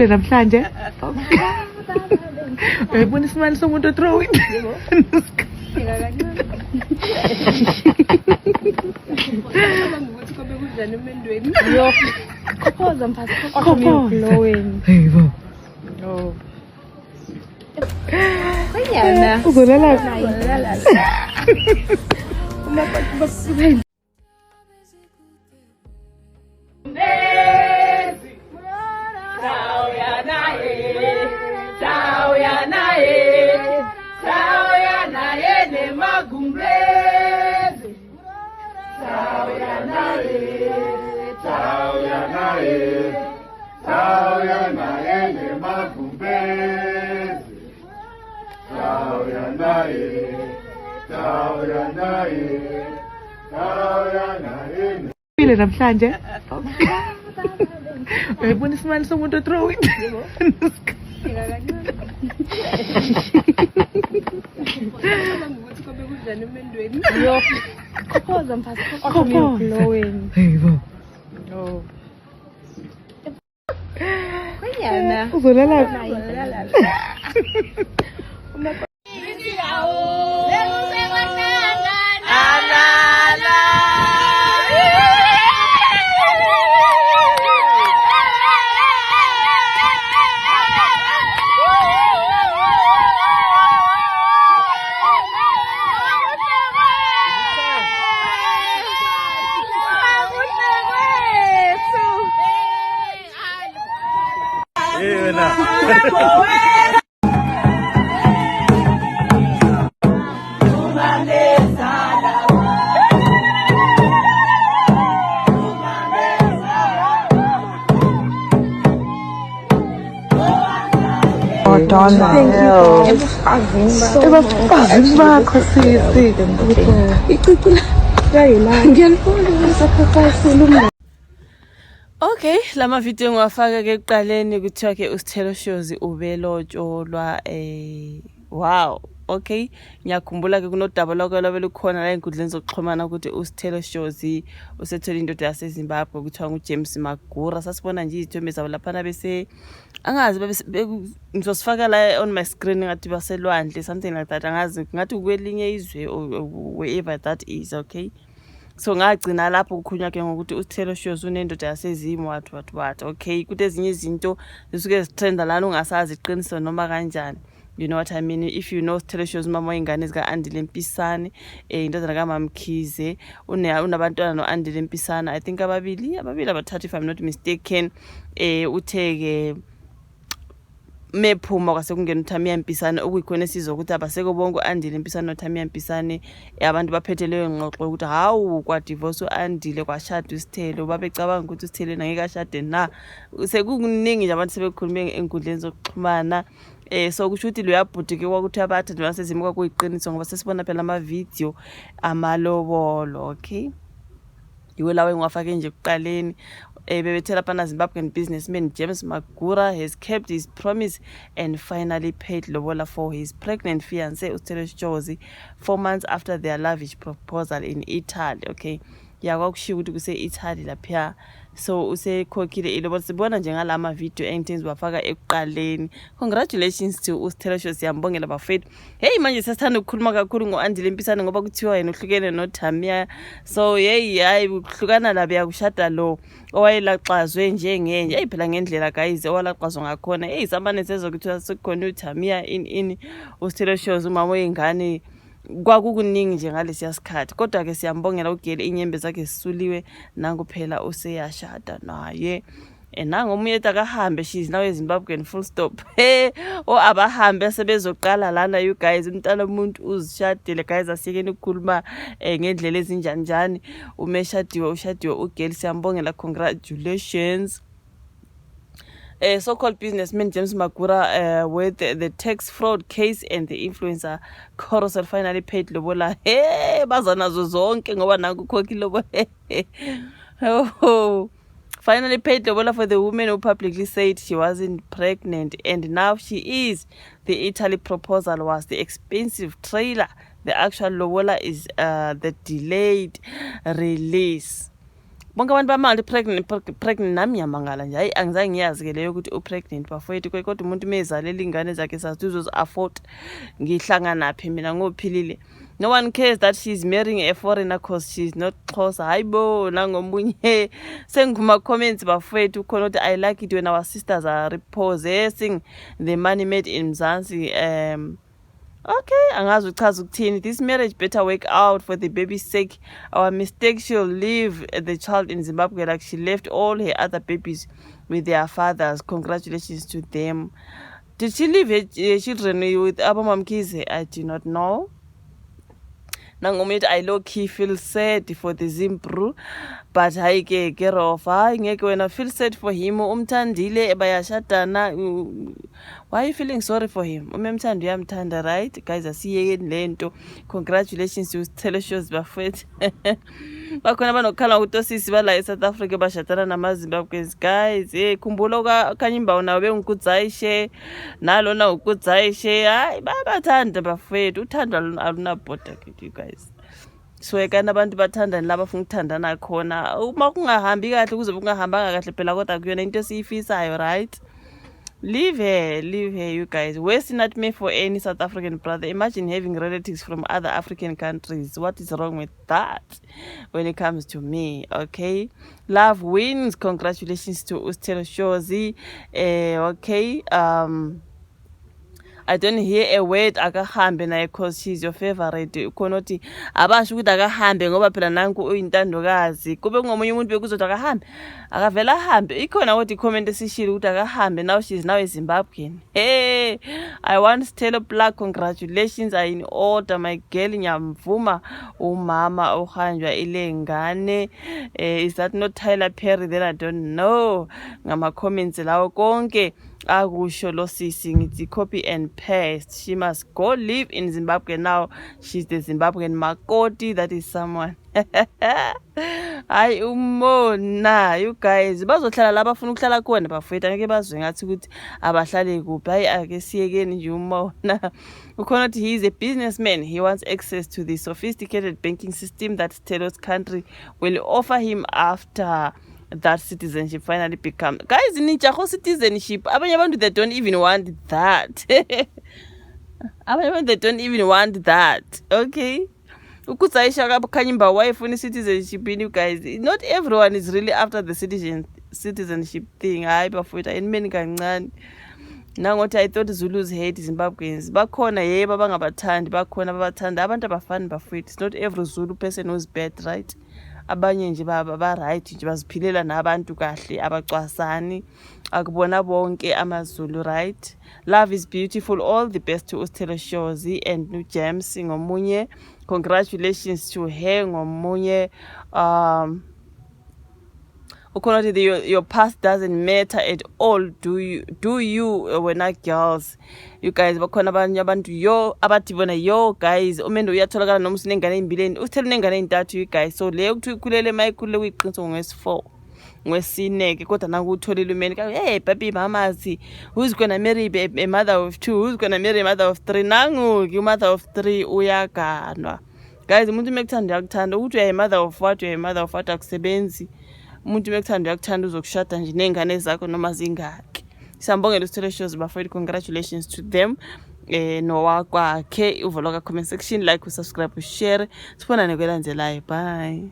Ile namhlanje. Uyayibona isimali somuntu othrow it. Yo, kophoza mphasi glowing. Hey bo. Oh. Kuyana. Uzolala. Ile namhlanje. Uyayibona isimali somuntu othrow it. Yo, kophoza mphasi glowing. Hey bo. Oh. Kuyana. Uzolala. Okay, lama video ngiwafaka ke ekuqaleni kuthiwa ke uSithelo Shozi ubelotsholwa wow. Okay, ngiyakhumbula ke kunodaba lokho lwabelukhona la enkundleni zokuxhumana ukuthi uSithelo Shozi usethola indoda yaseZimbabwe kuthiwa nguJames Magura. Sasibona nje izithombe zabo lapha bese angazi ngizosifaka la on my screen ngathi baselwandle something like that, angazi ngathi kwelinye izwe wherever that is. Okay, so ngagcina lapho ukukhunywa ke ngokuthi uSithelo Shozi unendoda yaseZimu what. Okay, kuthi ezinye izinto zisuke zitrenda lana ungasazi iqiniso noma kanjani. You know what I mean? If you know Sithelo Shozi mama wengane zika Andile Mpisane, indodana kaMamkhize, unabantwana no Andile Mpisane, I think ababili abathathu if I'm not mistaken. Utheke mephuma kwase kungena uThamiya Mpisane okuyikhona sizokuthi abaseko bonke uAndile Mpisane noThamiya Mpisane abantu baphethe leyo ngxoxo ukuthi hawu kwa divorce uAndile kwashada uSithelo, babecabanga ukuthi uSithelo ngeke ashade na. Sekukuningi nje abantu sebekhulume enkundleni zokuxhumana. So kusho ukuthi lo yabhuti ke kwakuthi abathathu baseZimbabwe kuyiqiniso ngoba sesibona phela ama video amalobolo. Okay, yiwo lawo engiwafake nje ekuqaleni. Bebethela pana Zimbabwean businessman James Magura has kept his promise and finally paid lobola for his pregnant fiancé uSithelo Shozi 4 months after their lavish proposal in Italy. Okay, yakwakushiya ukuthi kuse Italy lapha. So usekhokhile ilobola, sibona nje ngalama video engithenzi wafaka ekuqaleni. Congratulations to uSithelo Shozi, siyambongela bafethu. Hey manje sesithanda ukukhuluma kakhulu ngoAndile Mpisane ngoba kuthiwa yena uhlukene noThamiya. So hey hayi ukuhlukana la beyakushada lo owayelaxazwe njengenje. Hey phela ngendlela guys owalaxazwa ngakhona. Hey sambane sezokuthiwa sekukhona uThamiya in uSithelo Shozi umama wengane. Kwakukuningi nje ngalesi yasikhathi, kodwa ke siyambongela ugele inyembe zakhe sisuliwe nangu phela useyashada naye. Nangomunye akahambe, she's now eZimbabwean full stop. Abahambe sebezoqala lana you guys, umntana umuntu uzishadile guys, asiyekeni ukukhuluma ngendlela ezinjanjani. Ushadiwe ugele, siyambongela, congratulations. So-called businessman James Magura with the tax fraud case and the influencer Carousel finally paid lobola. Hey, bazanazo zonke ngoba nangu khokhi lobola. Finally paid lobola for the woman who publicly said she wasn't pregnant and now she is. The Italy proposal was the expensive trailer. The actual lobola is the delayed release. bonke abantu bamangala pregnant nami ngiyamangala nje. Hayi angizange ngiyazi ke leyo ukuthi upregnant bafowethu kodwa umuntu mezalela ingane zakhe sathi uzozi-afford ngihlangana naphi mina ngophilile. No one cares that she's marrying a foreigner cause she's not Xhosa. Hayibo nangomunye senguma comments bafowethu khona ukuthi I like it when our sisters are repossessing the money made in Mzansi. Okay, angazi uchaza ukuthini. This marriage better work out for the baby's sake. Our mistake, she'll leave the child in Zimbabwe like she left all her other babies with their fathers. Congratulations to them. Did she leave her children with Abba Mkize? I do not know. Nangomit I low-key feel sad for the Zimbru, but hayi ke get off. Hayi ngeke wena feel sad for him. Umthandile bayashadana. Why are you feeling sorry for him? Umemthanda uyamthanda, right? Guys, asiyekeni lento. Congratulations to Teleshows bafethu. Bakhona banokhala ukuthi osisi bala eSouth Africa bashatana namaZimbabweans. Guys, khumbula Kanyimba nawe bengikudzayishe nalona ukudzayishe. Hayi bayathanda bafethu. Uthando alunabhoda kithi guys. So ekana abantu bathandana laba bafuna ukuthandana khona. Uma kungahambi kahle kuzobe kungahambanga kahle phela kodwa kuyona into esiyifisayo, right? Leave her, you guys. Waste not me for any South African brother. Imagine having relatives from other African countries. What is wrong with that when it comes to me? Okay, love wins. Congratulations to Teleshows. Okay, I don't hear a word akahambe naye cause she's your favorite. Ukhonoti abasho ukuthi akahambe ngoba phela nanku uyintandokazi. Kube ngomunye umuntu bekuzothi akahambe akavela ahambe. Ikhona ukuthi comment esishilo ukuthi akahambe. Now she's now a Zimbabwean. Hey, I want Stella Black. Congratulations, are in order my girl. Nyamvuma umama ohanjwa ile ngane. Is that not Tyler Perry? Then I don't know. Ngama comments lawo konke akusho lo sisi ngithi copy and paste. She must go live in Zimbabwe now. She's the Zimbabwean Makoti. That is someone. Hayi umona, you guys bazohlala la bafuna ukuhlala khona bafethu ngeke bazwe ngathi ukuthi abahlale kuphi. Hayi ake siyekeni nje umona. Ukhona ukuthi he is a businessman. He wants access to the sophisticated banking system that Telo's country will offer him after that citizenship finally become. Guys, ninjaho citizenship. Abanye abantu they don't even want that. Abanye abantu they don't even want that. Okay. Ukutsayisha Kanyimba wife uni citizenship, you guys. Not everyone is really after the citizenship thing. Hayi bafowethu ayimeni kancane. Nangothi I thought Zulus hate Zimbabweans. Bakhona yebo abangabathandi, bakhona ababathanda. Abantu abafani bafowethu. It's not every Zulu person who's bad, right? Abanye nje ba right nje baziphilela nabantu kahle abacwasani akubona bonke amaZulu, right? Love is beautiful. All the best to Teleshows and New James ngomunye. Congratulations to her ngomunye. Your past doesn't matter at all. Do you when are girls? You guys bakhona abanye abantu yo abathi bona yo guys umendo uyatholakala noma usinengane embileni uthele nengane entathu, you guys. So leyo kuthi ukhulele mayikhulele uyiqiniso ngesi4 ngwesineke kodwa nakutholile umeni ka hey baby mamazi who's gonna marry a mother of 2, who's gonna marry a mother of 3. Nangu mother of 3 uyaganwa. Guys umuntu mekuthanda uyakuthanda ukuthi uya mother of what, uya mother of what akusebenzi. Umuntu mekuthanda uyakuthanda uzokushada nje nengane zakho noma zingaki. Siyambongela uSteleshows bafowethu. Congratulations to them. Nowakwakhe uvoloka comment section, like, subscribe, share. Sibonane kwelandelayo. Bye.